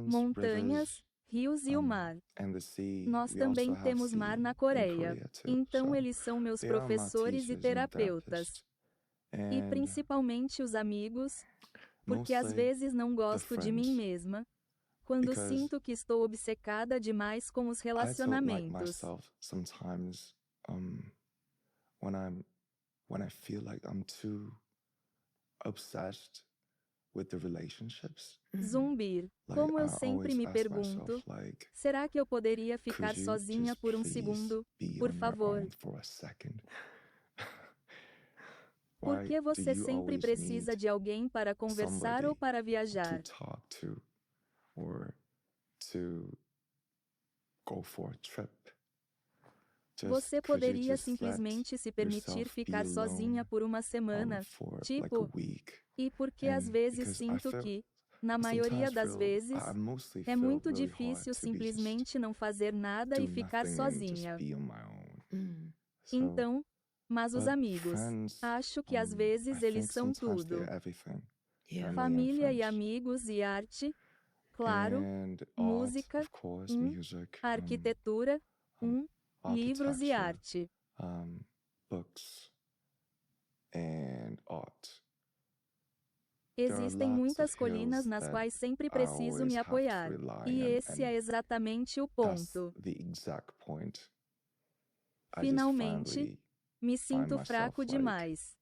montanhas, rios e o mar. Nós também temos mar na Coreia. Então eles são meus professores e terapeutas. E principalmente os amigos, porque às vezes não gosto de mim mesma, quando sinto que estou obcecada demais com os relacionamentos. When I feel like I'm too obsessed with the relationships. Zumbir. Como eu sempre me pergunto, será que eu poderia ficar sozinha por um segundo? Por favor. Por que você sempre precisa de alguém para conversar ou para viajar? Você poderia simplesmente se permitir ficar sozinha por uma semana, tipo, e porque às vezes sinto que, na maioria das vezes, é muito difícil simplesmente não fazer nada e ficar sozinha. Então, mas os amigos, acho que às vezes eles são tudo. Família e amigos e arte, claro, música, arquitetura, livros e arte. Existem muitas colinas nas quais sempre preciso me apoiar. E esse é exatamente o ponto. Finalmente, me sinto fraco demais.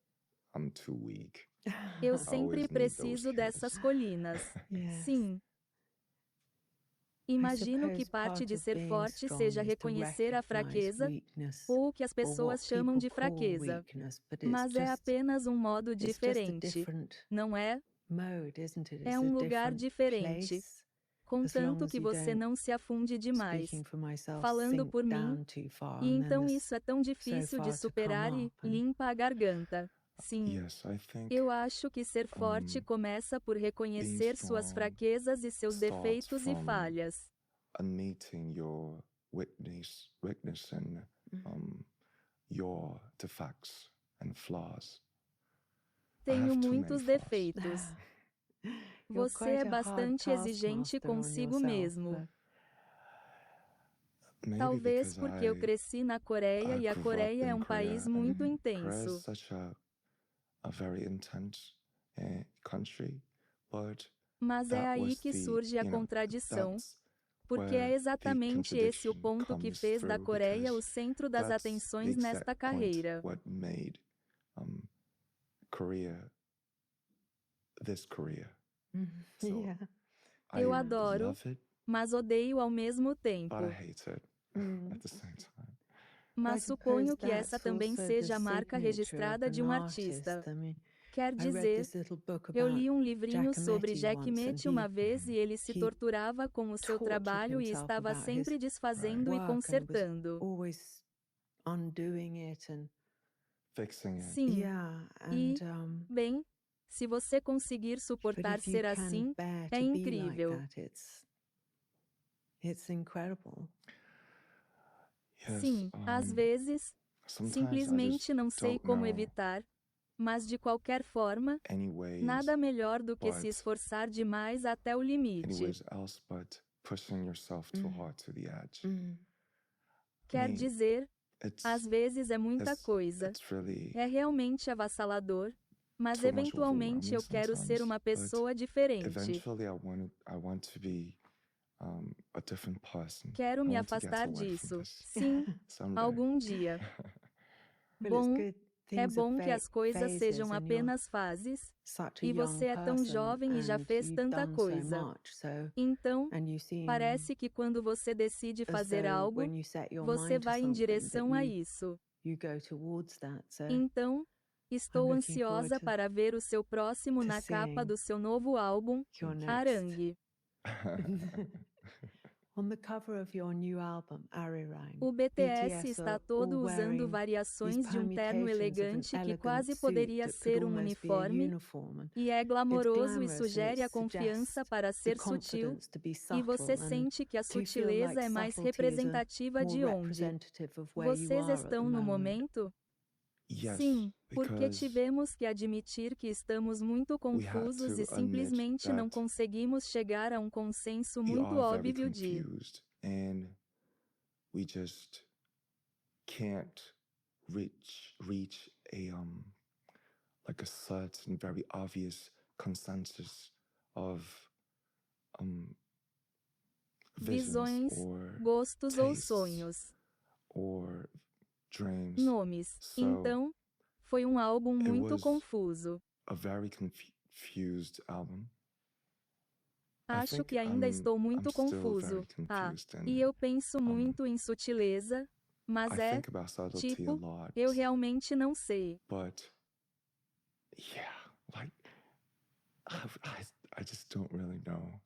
Eu sempre preciso dessas colinas. Sim. Imagino que parte de ser forte seja reconhecer a fraqueza, ou o que as pessoas chamam de fraqueza. Mas é apenas um modo diferente, não é? É um lugar diferente. Contanto que você não se afunde demais, falando por mim, e então isso é tão difícil de superar e limpa a garganta. Sim, eu acho que ser forte começa por reconhecer suas fraquezas e seus defeitos e falhas. Admitting your weakness and your defects and flaws. Tenho muitos defeitos. Você é bastante exigente consigo mesmo. Talvez porque eu cresci na Coreia e a Coreia é um país muito intenso. Mas é aí que surge a contradição, porque é exatamente esse o ponto que fez da Coreia o centro das atenções nesta carreira. Eu adoro, mas odeio ao mesmo tempo. Mas suponho que essa também seja a marca registrada de um artista. Quer dizer, eu li um livrinho sobre Jack Met uma vez e ele se torturava com o seu trabalho e estava sempre desfazendo e consertando. Sim, e, bem, se você conseguir suportar ser assim, é incrível. Sim, às vezes, simplesmente não sei como evitar. Mas de qualquer forma, nada melhor do que se esforçar demais até o limite. Quer dizer, às vezes é muita coisa. É realmente avassalador, mas eventualmente eu quero ser uma pessoa diferente. Quero me afastar disso. Sim, algum dia. Bom, é bom que as coisas sejam apenas fases, e você é tão jovem e já fez tanta coisa. Então, parece que quando você decide fazer algo, você vai em direção a isso. Então, estou ansiosa para ver o seu próximo na capa do seu novo álbum, Arangue. On the cover of your new album, Arirang, O BTS BTS está are todo all usando wearing variações these de um terno permutations of an elegante que elegant quase suit poderia that could ser um almost be a uniforme, uniform. And e é it's glamouroso e glamorous and sugere it a confiança suggests para the ser sutil, confidence to be e você subtle. And sente que a do you feel sutileza like é mais subtlety is representativa more de onde representative of where you vocês are at the estão no moment? momento? Yes, Sim, porque because tivemos que admitir que estamos muito we had confusos to e simplesmente não admit that conseguimos chegar a um consenso we muito are very óbvio de confused and we just can't reach a like a certain very obvious consensus of visions visões, or gostos ou tastes sonhos, or dreams. nomes. So Então, foi um álbum it muito was confuso. a very confused album. I Acho think que ainda estou muito I'm still confuso. very confused E and eu penso muito em sutileza, mas I think about subtlety a tipo, lot. eu realmente não sei. But yeah, like I just don't really know.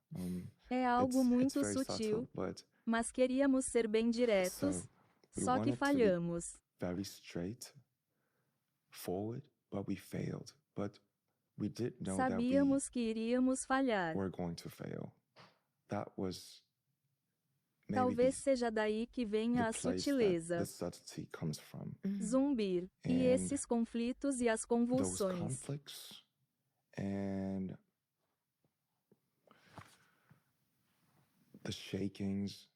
É algo it's muito very sutil, subtle, but mas queríamos ser bem diretos, so we só que wanted to be falhamos. very straight forward, but we failed. But we did know that we Sabíamos que iríamos falhar. were going to fail. That was maybe Talvez seja daí que venha a the place that sutileza, the subtlety comes from. zumbir, e And esses conflitos e as Those convulsões. conflicts and the shakings.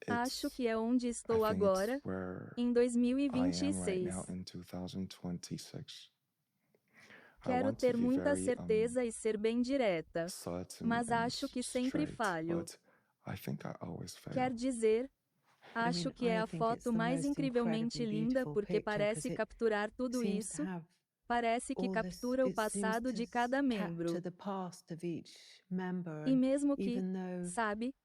Acho que é onde I estou think agora, it's where em I am right 2026. now in 2026. I Quero want to ter be muita very certeza e ser bem direta, certain mas and acho que sempre straight, falho. but I think I always fail. Quer dizer, acho mean, que é I a think it's foto the mais most incrivelmente incredibly linda beautiful porque picture parece 'cause it capturar tudo seems to isso, have parece que all this, captura o it seems passado to de cada membro. capture the past of each member, E and mesmo que, even though sabe,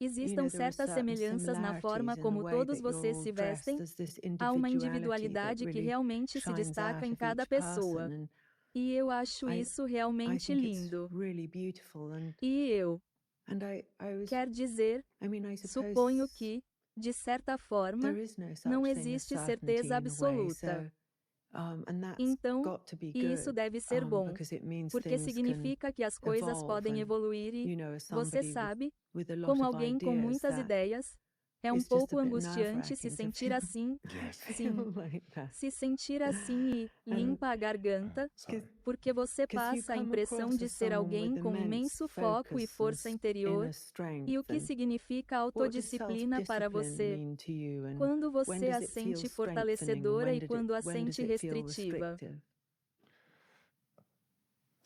existam there are certas certain semelhanças na forma similarities in the como way todos that you're vocês all se dressed, vestem, there's this há uma individuality that individualidade que really realmente se shines destaca out em of cada each pessoa. person, and E eu acho I isso I realmente think it's lindo. really beautiful. And E eu, I was, quer dizer, I mean, I suponho suppose que, de certa forma, there is no such não thing as existe certainty certeza in a way. absoluta. So, and that's Então, got to be e isso good, deve ser bom, because it means porque things can significa que as coisas evolve. podem And evoluir e, as você somebody sabe, with a lot como of alguém com ideas, muitas that ideias, é um it's just pouco a bit angustiante se nerve-wracking to sentir feel assim, Yes. sim, like that. se sentir assim e limpa a garganta, Sorry. porque você 'Cause you passa a come impressão across de as ser someone alguém with com immense imenso foco e focus and força interior, inner strength. e o que And significa what does autodisciplina para self-discipline você, mean to you? And quando when você does a it feel sente strengthening? fortalecedora e quando a When does sente it feel restritiva. restrictive?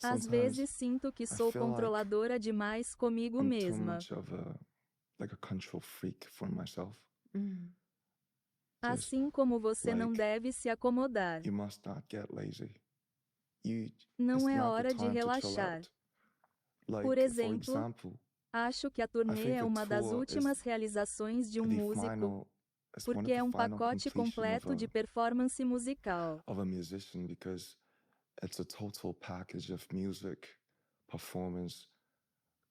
Às Sometimes vezes sinto que I sou feel like controladora demais comigo I'm too mesma. much of a control freak for myself. Mm. Just Assim como você não like, deve se acomodar. you must not get lazy. Não It's é not the hora de time to chill relaxar. out. Like, Por for exemplo, example, acho que a I turnê think é the uma das tour últimas is realizações de um the músico, final, it's one of porque the é um final pacote completion completo de performance musical. of a musician, because it's a total package of music, performance,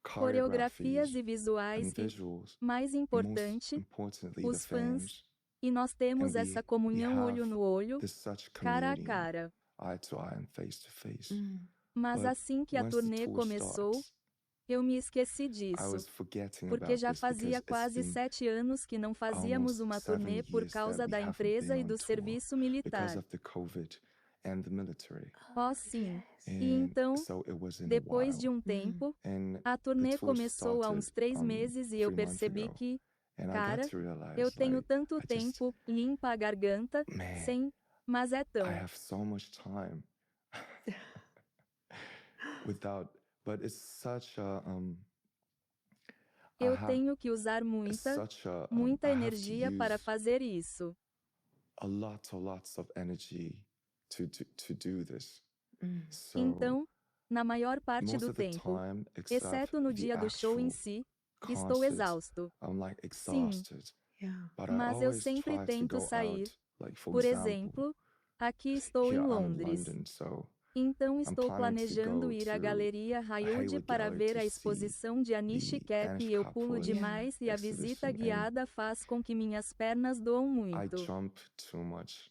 Coreografias choreographies, e visuais and e, visuals. mais Most importante, importantly, os the fãs, fans. e nós temos And essa we comunhão olho have no olho, this such cara a communion, cara. eye to eye and face to face. Mm. Mas But assim que a once the turnê tour começou, starts, eu me esqueci I disso, was forgetting porque about já this because fazia it's quase been 7 anos que não fazíamos almost uma 7 turnê por years causa that we da haven't empresa been e on do tour serviço because militar. of the COVID and the military. Oh, sim. E And então, so it was in a depois de while. tempo, And a the turnê tour começou há uns started 3 meses e eu 3 months percebi ago. que, And I cara, got to realize, eu tenho like, tanto I just, tempo, limpa a garganta, man, sem, mas é I tão. have so much time without, but it's such a, I Eu have tenho que usar muita such a, muita I have to energia para use fazer isso. lots of energy to do this. Mm. So Então, na maior parte most do of the tempo, time, except exceto no the dia do show em actual si, estou concert, exausto. I'm like Sim, exhausted. Yeah. But I mas eu always sempre try to tento go sair. out. Like, for Por example, exemplo, aqui estou here em I'm in Londres. London, so Então estou planejando ir à Galeria Haywood para ver a exposição de Anish Kapoor e eu pulo demais e a visita guiada faz com que minhas pernas doam I muito. jump too much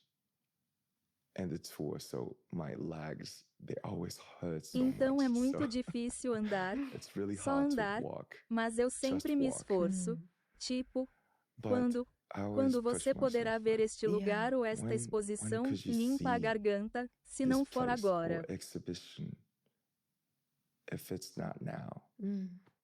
in the tour, so my legs, they always hurt so Então é much. muito So difícil andar, it's really só hard andar, to walk. mas eu sempre me walk. esforço. Tipo, But quando I always Quando push você poderá myself, ver like, este lugar ou esta when exposição, could you limpa a see garganta, se this não for place agora. or exhibition if it's not now?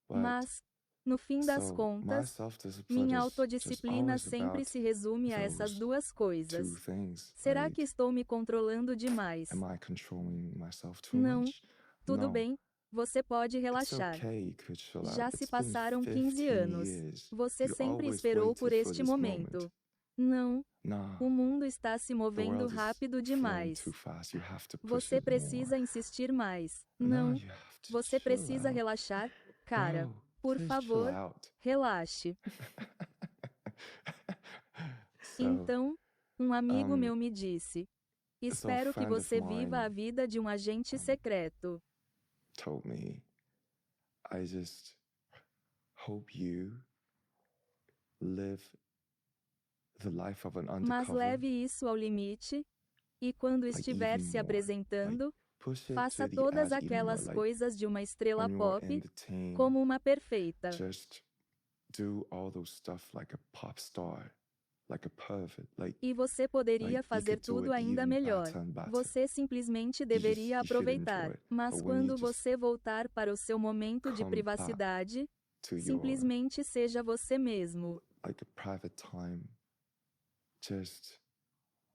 But Mas, no fim das so my contas, self-discipline minha is just autodisciplina always sempre about se resume a essas those duas two coisas. things. Será Like, que estou me controlando demais? am I controlling myself too Não, much? tudo No. bem, você pode It's relaxar. okay, you could chill out. Já se It's been passaram 15 15 anos. years. Você You sempre always esperou waited por for este this momento. moment. Não, Nah, o mundo está se the movendo world is rápido flowing demais. too fast. You have to push Você it more. precisa insistir mais. No, Não, you have to você chill precisa out. relaxar. Cara, Bro, por please favor, chill out. relaxe. So, Então, um amigo um, meu me disse: Espero que friend of você viva a mine, vida de um agente secreto. told me, I just hope you live the life of an Mas undercover. leve isso ao limite, e quando Like estiver even se more. apresentando, Push it faça to the todas edge even more. aquelas Like coisas de uma estrela when you're pop, in the team, como uma perfeita. just do all those stuff like a pop star, like a pervert. Like E você poderia you fazer could do tudo it ainda even melhor. better and better. Você simplesmente You deveria should enjoy aproveitar. it. Mas But when you quando just você voltar para o seu momento de come privacidade, to your simplesmente seja você mesmo. like a private time, just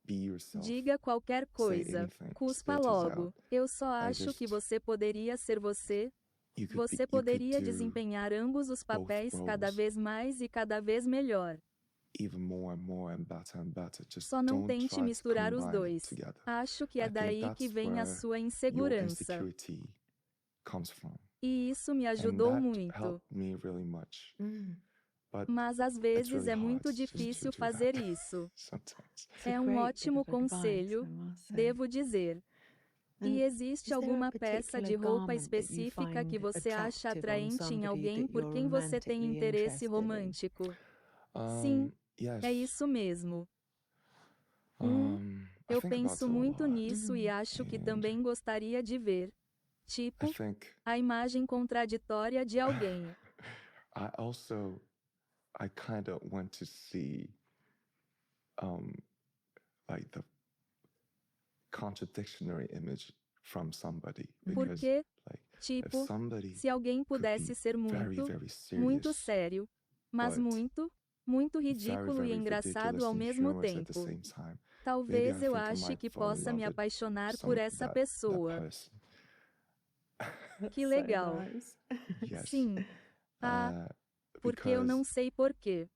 be yourself. Diga qualquer Say coisa. anything. Cuspa Spit it logo. out. Eu só acho just- que você poderia ser você. You could Você you could poderia do desempenhar ambos os papéis cada roles. vez mais e cada vez melhor. even more and better. Just Só não don't tente try to misturar os combine it dois. together. Acho que é I think daí que that's vem a where sua Your insegurança. insecurity comes from. E isso me And ajudou that muito. helped me really much. But Mas às it's vezes really é hard muito just to difícil do fazer that isso. sometimes. É um ótimo conselho, devo dizer. E existe alguma peça de roupa específica que você acha atraente em alguém por quem você tem interesse romântico? Sim, Yes. é isso mesmo. I Eu think about penso it a muito lot. nisso e acho que And também gostaria de ver. Tipo, I think a imagem contraditória de alguém. I kind of want to see like the contradictory image from somebody. Because Porque, like tipo, if somebody se alguém could pudesse be ser muito, very muito serious, sério, mas but muito ridículo e engraçado ao mesmo tempo, talvez eu ache que possa me apaixonar por essa pessoa. Que legal. Sim. Porque eu não sei porquê.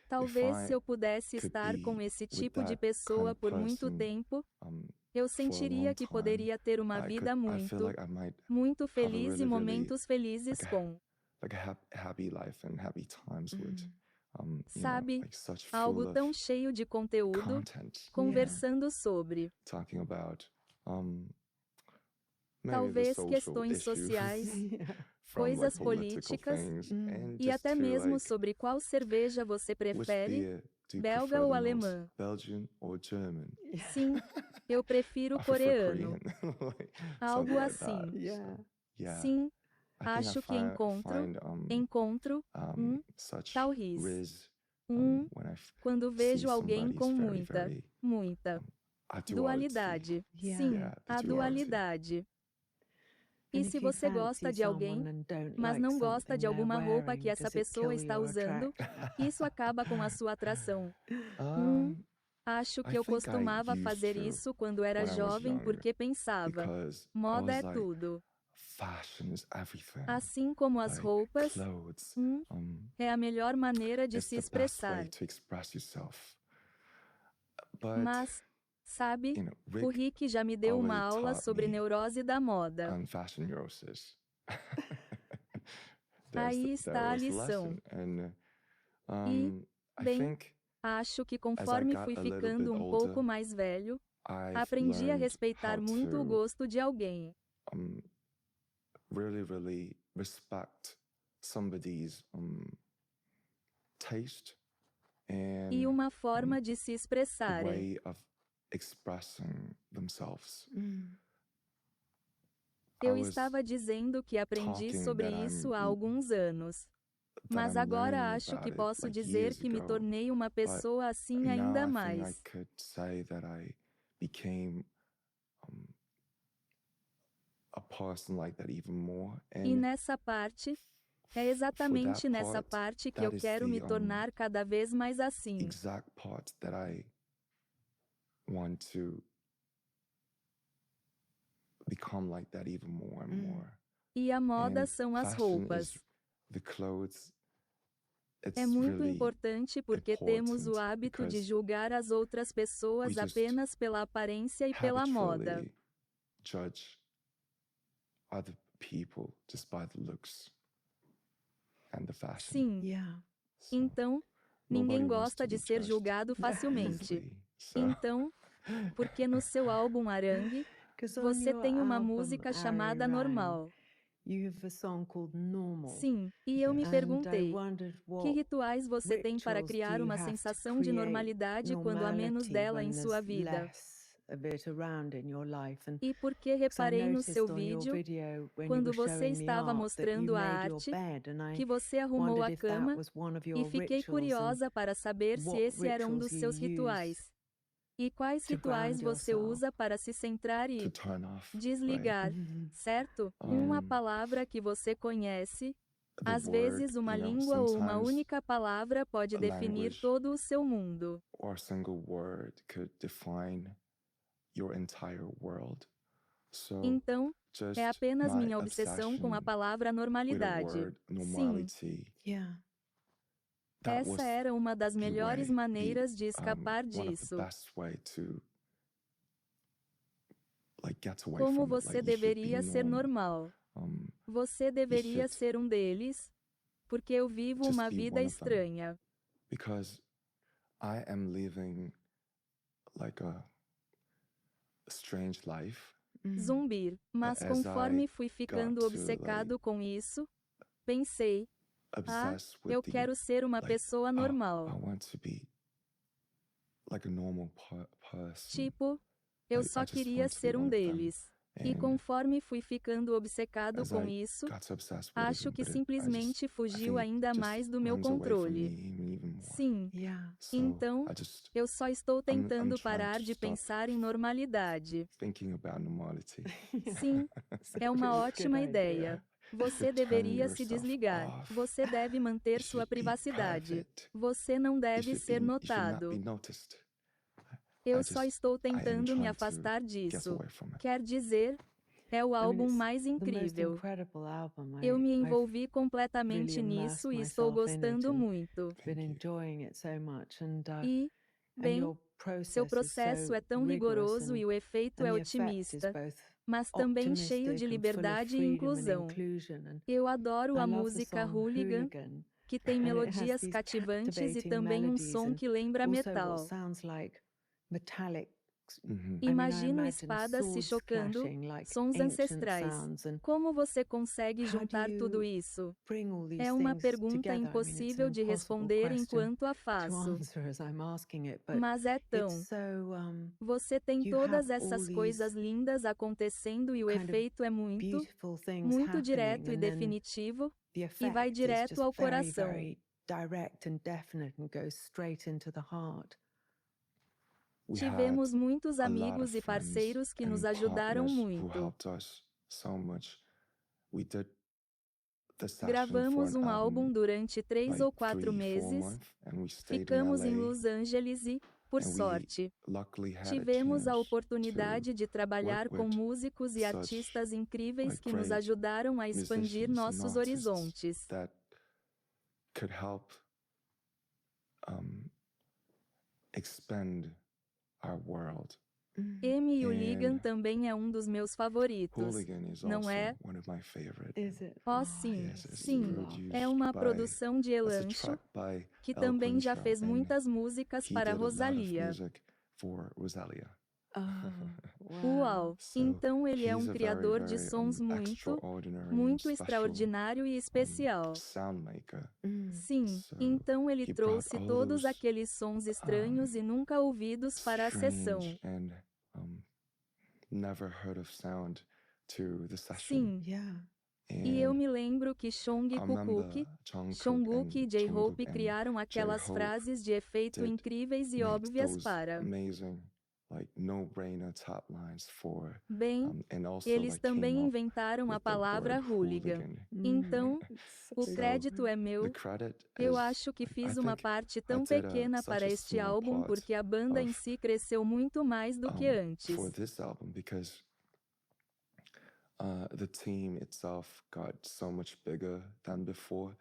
Talvez se eu pudesse estar com esse tipo de pessoa por muito tempo, eu sentiria que poderia ter uma vida muito feliz e momentos felizes com. Sabe, algo tão cheio de conteúdo, conversando sobre talvez questões sociais, coisas políticas, e até mesmo sobre qual cerveja você prefere, belga ou alemã. Sim, eu prefiro coreano. Algo assim. Sim, acho que encontro tal riso. Quando vejo alguém com muita dualidade. Sim, a dualidade. E se você gosta de alguém, mas não gosta de alguma roupa que essa pessoa está usando, isso acaba com a sua atração. Acho que eu costumava fazer isso quando era jovem porque pensava, moda é tudo. Assim como as roupas, é a melhor maneira de se expressar. Mas, sabe, o Rick já me deu uma aula sobre neurose da moda. Aí está a lição. E, bem, acho que conforme fui ficando um pouco mais velho, Aprendi a respeitar muito o gosto de alguém. Really respect somebody's taste E uma forma de se expressar. way of expressing themselves. Eu estava dizendo que aprendi sobre isso há alguns anos. Mas agora acho que posso dizer que me tornei uma pessoa assim ainda mais. E nessa parte, é exatamente nessa parte que eu quero me tornar cada vez mais assim. Exact part that I want to become like that even more and more. E a moda são as roupas. The clothes. É muito importante porque temos o hábito de julgar as outras pessoas apenas pela aparência e pela moda. Judge other people just by the looks and the fashion. Sim. Então, ninguém gosta de ser julgado facilmente. Então, porque no seu álbum Arangue, você tem uma música chamada Normal. Sim, e eu me perguntei, que rituais você tem para criar uma sensação de normalidade quando há menos dela em sua vida? E porque reparei no seu vídeo, quando você estava mostrando a arte, que você arrumou a cama, e fiquei curiosa para saber se esse era um dos seus rituais. E quais rituais você usa para se centrar e desligar, certo? Uma palavra que você conhece, às vezes uma língua ou uma única palavra pode definir todo o seu mundo. Or a single word could define your entire world. So, então, é apenas minha obsessão com a palavra normalidade. Sim. Essa era uma das melhores maneiras de escapar disso. Como você deveria ser normal. Você deveria ser um deles, porque eu vivo uma vida estranha. Because I am living like a strange life. Zumbir. Mas conforme fui ficando obcecado com isso, pensei, eu quero ser uma pessoa normal. Tipo, eu só queria ser um deles. E conforme fui ficando obcecado com isso, acho que simplesmente fugiu ainda mais do meu controle. Sim. Então, eu só estou tentando parar de pensar em normalidade. Sim, é uma ótima ideia. Você deveria se desligar. Você deve manter sua privacidade. Você não deve ser notado. Eu só estou tentando me afastar disso. Quer dizer, é o álbum mais incrível. Eu me envolvi completamente nisso e estou gostando muito. E, bem, seu processo é tão rigoroso e o efeito é otimista, mas também cheio de liberdade e inclusão. Eu adoro a música Hooligan, que tem melodias cativantes e também um som que lembra metal. Imagino espadas se chocando, sons ancestrais. Como você consegue juntar tudo isso? É uma pergunta impossível de responder enquanto a faço. Mas é tão. Você tem todas essas coisas lindas acontecendo e o efeito é muito, muito direto e definitivo, e vai direto ao coração. Tivemos muitos amigos e parceiros que nos ajudaram muito. Gravamos um álbum durante 3 ou 4 meses, ficamos em Los Angeles e, por sorte, tivemos a oportunidade de trabalhar com músicos e artistas incríveis que nos ajudaram a expandir nossos horizontes. Amy Hooligan também é um dos meus favoritos, não é? Oh, sim, sim. É uma produção de Elancho, que também já fez muitas músicas para Rosalía. Uau! Então ele é um criador de sons muito extraordinário e especial. Sim, então ele trouxe todos aqueles sons estranhos e nunca ouvidos para a sessão. Sim. E eu me lembro que Jungkook e J-Hope criaram aquelas frases de efeito incríveis e óbvias para... Bem, eles também inventaram a palavra hooligan. Então, o crédito é meu. Eu acho que fiz uma parte tão pequena para este álbum porque a banda em si cresceu muito mais do que antes. The team itself got so much bigger than before.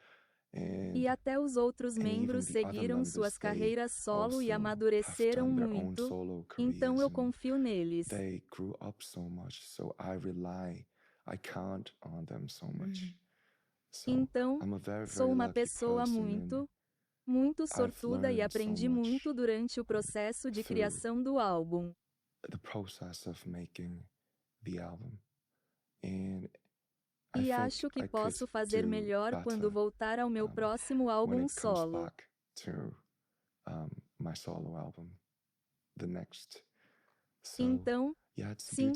E até os outros membros seguiram suas carreiras solo e amadureceram muito, então eu confio neles. Então, sou uma pessoa muito sortuda e aprendi muito durante o processo de criação do álbum. E acho que posso fazer melhor quando voltar ao meu próximo álbum solo. Então, sim,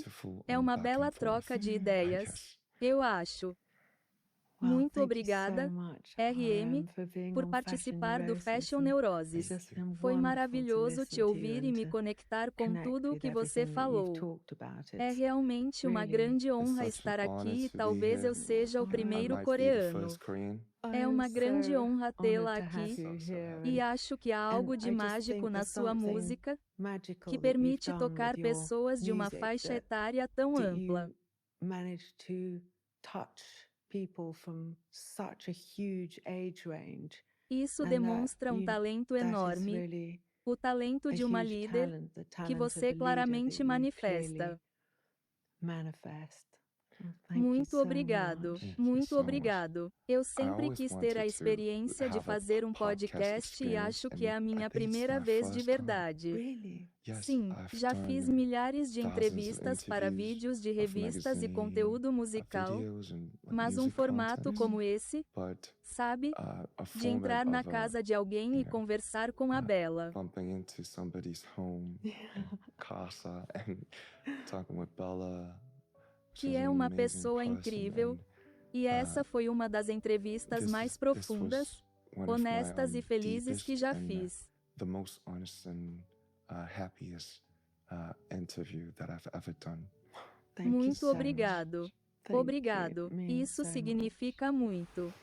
é uma bela troca de ideias, eu acho. Muito obrigada, RM, por participar do Fashion Neuroses. Foi maravilhoso te ouvir e me conectar com tudo o que você falou. É realmente uma grande honra estar aqui e talvez eu seja o primeiro coreano. É uma grande honra tê-la aqui e acho que há algo de mágico na sua música que permite tocar pessoas de uma faixa etária tão ampla. Isso demonstra um talento enorme, o talento de uma líder, que você claramente manifesta. Muito obrigado, muito obrigado. Eu sempre quis ter a experiência de fazer um podcast e acho que é a minha primeira vez de verdade. Sim, já fiz milhares de entrevistas para vídeos de revistas e conteúdo musical, mas um formato como esse, sabe, de entrar na casa de alguém e conversar com a Bella. Que é uma pessoa incrível, e essa foi uma das entrevistas mais profundas, honestas e felizes que já fiz. Muito obrigado. Obrigado. Isso significa muito.